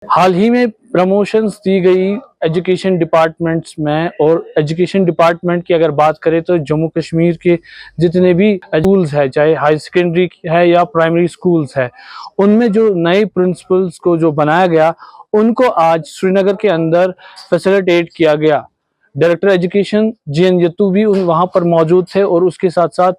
हाल ही में प्रमोशंस दी गई education departments में, और एजुकेशन डिपार्टमेंट की अगर बात करें तो जम्मू कश्मीर के जितने भी स्कूल्स है, चाहे हाई सेकेंडरी है या प्राइमरी स्कूल्स है, उनमें जो नए प्रिंसिपल्स को जो बनाया गया, उनको आज श्रीनगर के अंदर फैसिलिटेट किया गया। डायरेक्टर एजुकेशन जीएन यत्तू भी वहां पर मौजूद थे, और उसके साथ साथ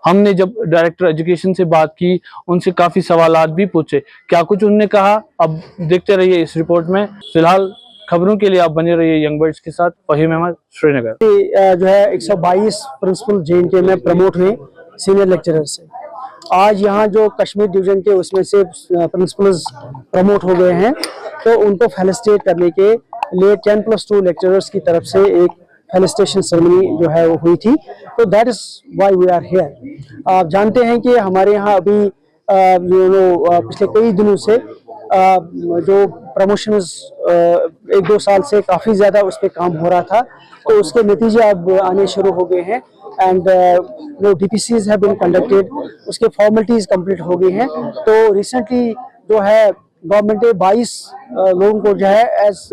हमने जब डायरेक्टर एजुकेशन से बात की, उनसे काफी सवालात भी पूछे। क्या कुछ उन्होंने कहा, अब देखते रहिए इस रिपोर्ट में। फिलहाल खबरों के लिए आप बने रहिए यंग बर्ड्स के साथ। फहीम अहमद, श्रीनगर। जो है 122 प्रिंसिपल JNK में प्रमोट हुए सीनियर लेक्चरर से। आज यहाँ जो कश्मीर डिवीजन के उसमें से प्रिंसिपल्स प्रमोट हो गए हैं, तो उनको फेलिसिटेट करने के लिए 10+2 लेक्चरर्स की तरफ से एक फेलिसिटेशन सेरेमनी जो है वो हुई थी। तो that is why we are here. आप जानते हैं कि हमारे यहाँ अभी पिछले कई दिनों से जो प्रमोशंस 1-2 साल से काफ़ी ज़्यादा उस पर काम हो रहा था, तो उसके नतीजे अब आने शुरू हो गए हैं। And DPCs have been conducted, उसके फॉर्मेलिटीज कंप्लीट हो गई हैं। तो रिसेंटली जो है गवर्नमेंट ने 22 लोगों को जो है एज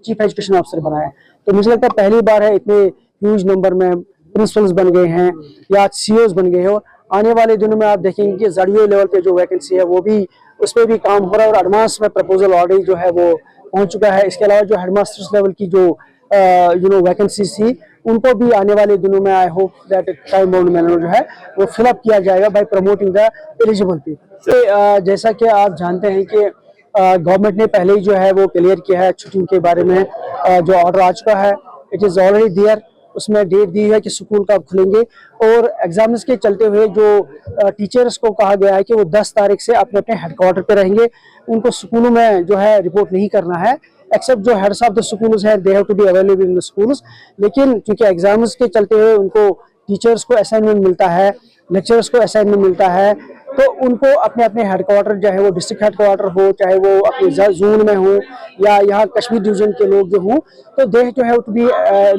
चीफ एजुकेशन ऑफिसर बनाया। तो मुझे लगता है पहली बार है इतने ह्यूज नंबर में प्रिंसिपल्स बन गए हैं या CEOs बन गए हैं। आने वाले दिनों में आप देखेंगे कि ZDO लेवल पे जो वैकेंसी है वो भी, उस पर भी काम हो रहा है, और एडवांस में प्रपोजल ऑलरेडी जो है वो पहुंच चुका है। इसके अलावा जो हेडमास्टर्स लेवल की जो वैकेंसीज थी, उनको भी आने वाले दिनों में I hope that time bound manner जो है वो फिलअप किया जाएगा bye promoting the eligible people. जैसा कि आप जानते हैं कि गवर्नमेंट ने पहले ही जो है वो क्लियर किया है छुट्टियों के बारे में। जो ऑर्डर आ चुका है, इट इज़ ऑलरेडी देयर। उसमें डेट दी है कि स्कूल कब खुलेंगे, और एग्जाम्स के चलते हुए जो टीचर्स को कहा गया है कि वो 10 तारीख से अपने अपने हेडक्वार्टर पे रहेंगे। उनको स्कूलों में जो है रिपोर्ट नहीं करना है, एक्सेप्ट जो हेड्स ऑफ द स्कूल्स हैं, they have to be available in the schools. लेकिन क्योंकि एग्जाम्स के चलते हुए उनको टीचर्स को असाइनमेंट मिलता है, लेक्चरर्स को असाइनमेंट मिलता है, तो उनको अपने अपने हेडक्वार्टर, चाहे वो डिस्ट्रिक्ट हेडक्वार्टर हो, चाहे वो अपने जोन में हो, या यहाँ कश्मीर डिवीजन के लोग जो हों, तो दे जो है to be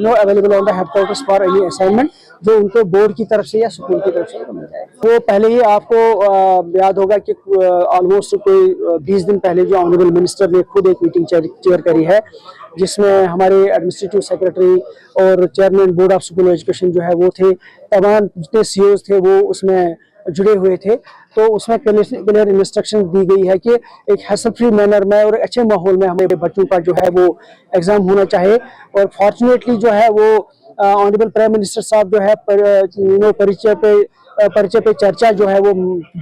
no available on the headquarters for any assignment, जो उनको बोर्ड की तरफ से या स्कूल की तरफ से मिल जाए। तो पहले ही आपको याद होगा कि ऑलमोस्ट कोई 20 दिन पहले जो ऑनरेबल मिनिस्टर ने खुद एक मीटिंग चेयर करी है, जिसमें हमारे एडमिनिस्ट्रेटिव सेक्रेटरी और chairman board of school education जो है वो थे, तमाम जितने CEOs थे वो उसमें जुड़े हुए थे। तो उसमें क्लियर इंस्ट्रक्शन दी गई है कि एक हैसल फ्री मैनर में और अच्छे माहौल में हमारे बच्चों का जो है वो एग्ज़ाम होना चाहिए। और फॉर्चुनेटली जो है वो ऑनरेबल प्राइम मिनिस्टर साहब जो है परिचय पे चर्चा जो है वो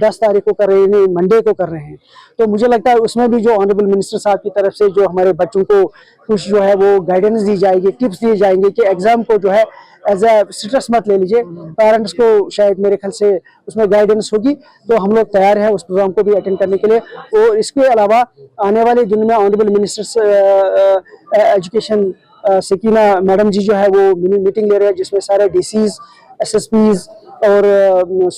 10 तारीख को कर रहे हैं, मंडे को कर रहे हैं। तो मुझे लगता है उसमें भी जो ऑनरेबल मिनिस्टर साहब की तरफ से जो हमारे बच्चों को कुछ जो है वो गाइडेंस दी जाएगी, टिप्स दिए जाएंगे कि एग्ज़ाम को जो है एज ए स्ट्रेस मत ले लीजिए। पेरेंट्स को शायद मेरे ख्याल से उसमें गाइडेंस होगी, तो हम लोग तैयार हैं उस प्रोग्राम को भी अटेंड करने के लिए। और इसके अलावा आने वाले दिन में honourable minister education Sakina madam ji जो है वो मीटिंग ले रहे हैं, जिसमें सारे DCs, SSPs और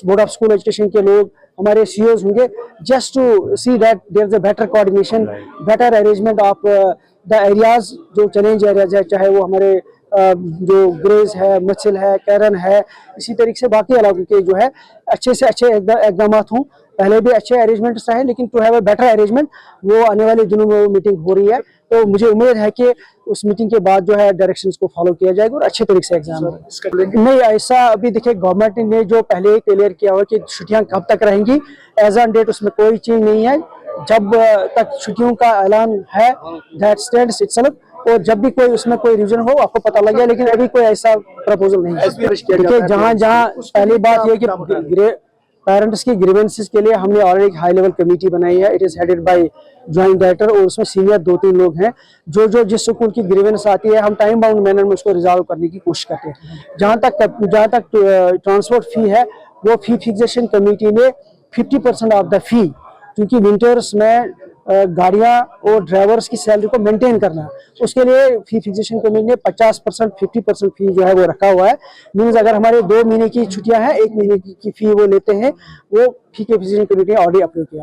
बोर्ड ऑफ स्कूल एजुकेशन के लोग, हमारे CEOs होंगे, just to see that there is a better coordination, better arrangement of the areas, जो चैलेंज एरियाज है, चाहे वो हमारे जो ग्रेज है, मछिल है, कैरन है, इसी तरीके से बाकी इलाकों के जो है अच्छे से अच्छे इकदाम हों। पहले भी अच्छे अरेंजमेंट्स रहे, लेकिन to have a better arrangement, वो आने वाले दिनों में वो मीटिंग हो रही है। तो मुझे उम्मीद है कि उस मीटिंग के बाद जो है डायरेक्शंस को फॉलो किया जाएगा और अच्छे तरीके से एग्जाम नहीं। ऐसा अभी देखिए गवर्नमेंट ने जो पहले ही क्लियर किया हुआ कि छुट्टियां कब तक रहेंगी, एज ऑन डेट उसमें कोई चीज नहीं है। जब तक छुट्टियों का ऐलान है, दैट स्टैंड्स इटसेल्फ, और जब भी कोई उसमें कोई रीजन हो आपको पता लग गया, लेकिन अभी कोई ऐसा प्रपोजल नहीं है। देखिए जहाँ पहली बात यह कि पेरेंट्स की ग्रीवेंसेस के लिए हमने ऑलरेडी एक हाई लेवल कमेटी बनाई है। It is headed by joint director, और उसमें सीनियर 2-3 लोग हैं। जो जिस स्कूल की ग्रीवेंस आती है, हम टाइम बाउंड मैनर में उसको रिजॉल्व करने की कोशिश करते हैं। जहाँ तक ट्रांसपोर्ट फी है, वो फी फिक्सेशन कमेटी ने 50% ऑफ द फी, क्योंकि विंटर्स में गाड़ियाँ और ड्राइवर्स की सैलरी को मेंटेन करना है, उसके लिए फी फिक्सेशन कमेटी ने 50%, 50% फी जो है वो रखा हुआ है। मीन्स अगर हमारे 2 महीने की छुट्टियां हैं, 1 महीने की फी वो लेते हैं, वो फी के फिक्सेशन कमेटी ने ऑलरेडी अप्रूव किया।